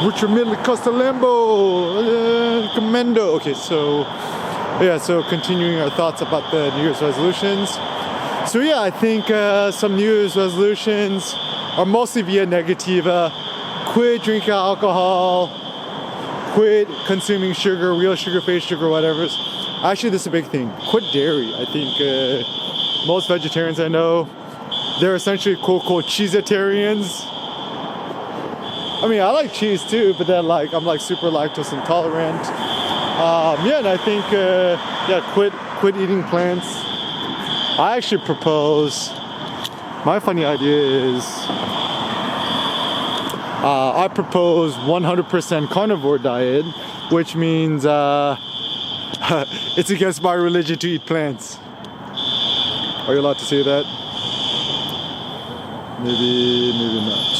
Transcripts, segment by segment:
Richard Midley Costa Lambo, Commando. Okay, so yeah, so continuing our thoughts about the New Year's resolutions. So yeah, I think some New Year's resolutions are mostly via Negativa. Quit drinking alcohol, quit consuming sugar, real sugar, fake sugar, whatever. Actually, this is a big thing. Quit dairy. I think most vegetarians I know, they're essentially quote-unquote cheesetarians. I mean, I like cheese too, but then like I'm like super lactose intolerant. Yeah, and I think quit eating plants. I actually propose. My funny idea is I propose 100% carnivore diet, which means it's against my religion to eat plants. Are you allowed to say that? Maybe not.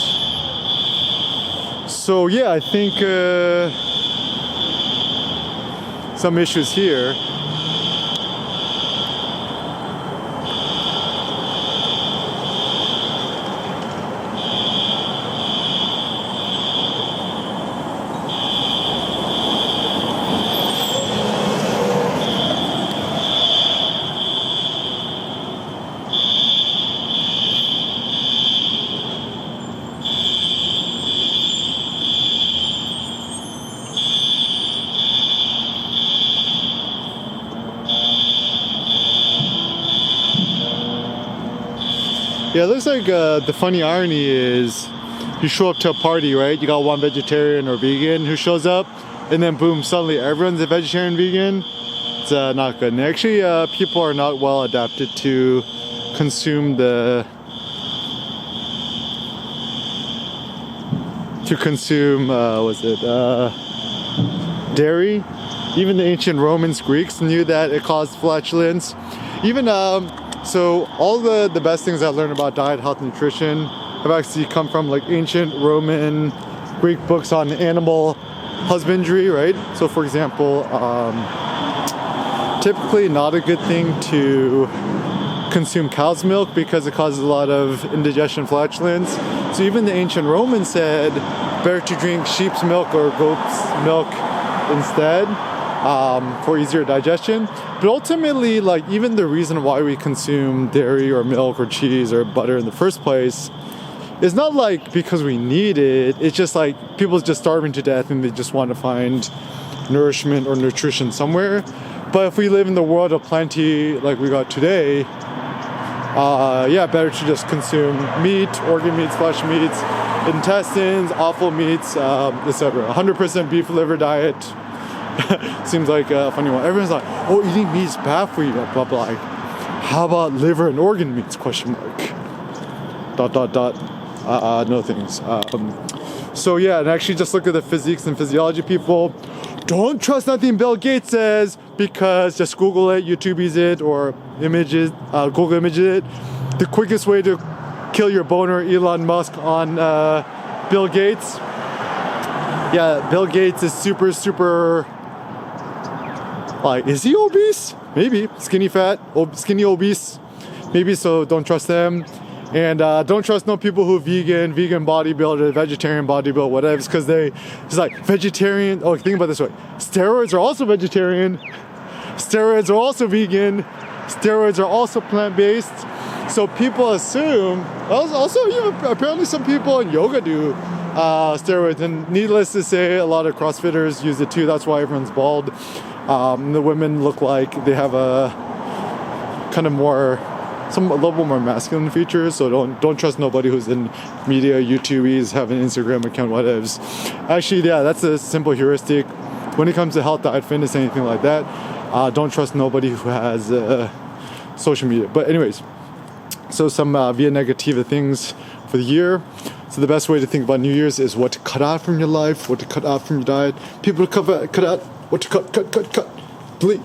So yeah, I think some issues here. Yeah, it looks like the funny irony is you show up to a party, right? You got one vegetarian or vegan who shows up, and then boom, suddenly everyone's a vegetarian, vegan. It's not good. And actually, people are not well adapted to consume dairy. Even the ancient Romans, Greeks knew that it caused flatulence. Even so all the best things I learned about diet, health, nutrition have actually come from like ancient Roman, Greek books on animal husbandry, right? So for example, typically not a good thing to consume cow's milk because it causes a lot of indigestion, flatulence. So even the ancient Romans said better to drink sheep's milk or goat's milk instead. For easier digestion. But ultimately, like even the reason why we consume dairy or milk or cheese or butter in the first place is not like because we need it. It's just like people's just starving to death and they just want to find nourishment or nutrition somewhere. But if we live in the world of plenty like we got today, better to just consume meat, organ meats, flesh meats, intestines, offal meats, etc. 100% beef liver diet. Seems like a funny one. Everyone's like, oh, eating meat is bad for you. Blah, blah. Like, how about liver and organ meats? Question mark. ... No things. So yeah, and actually just look at the physiques and physiology people. Don't trust nothing Bill Gates says because just Google it, YouTube's it, or Google images it. The quickest way to kill your boner, Elon Musk on Bill Gates. Yeah, Bill Gates is super like, is he obese? Maybe. Skinny fat, skinny obese. Maybe, so don't trust them. And don't trust no people who vegan bodybuilder, vegetarian bodybuilder, whatever, because it's like vegetarian. Oh, think about it this way. Steroids are also vegetarian. Steroids are also vegan. Steroids are also plant-based. So people assume, also even apparently some people in yoga do steroids, and needless to say, a lot of CrossFitters use it too. That's why everyone's bald. The women look like they have a kind of a little bit more masculine features. So don't trust nobody who's in media, YouTubies, have an Instagram account, whatevs. Actually, yeah, that's a simple heuristic. When it comes to health, diet, fitness, anything like that, don't trust nobody who has social media. But anyways, so some via Negativa things for the year. So the best way to think about New Year's is what to cut out from your life, what to cut out from your diet, people to cut out, what to cut, delete.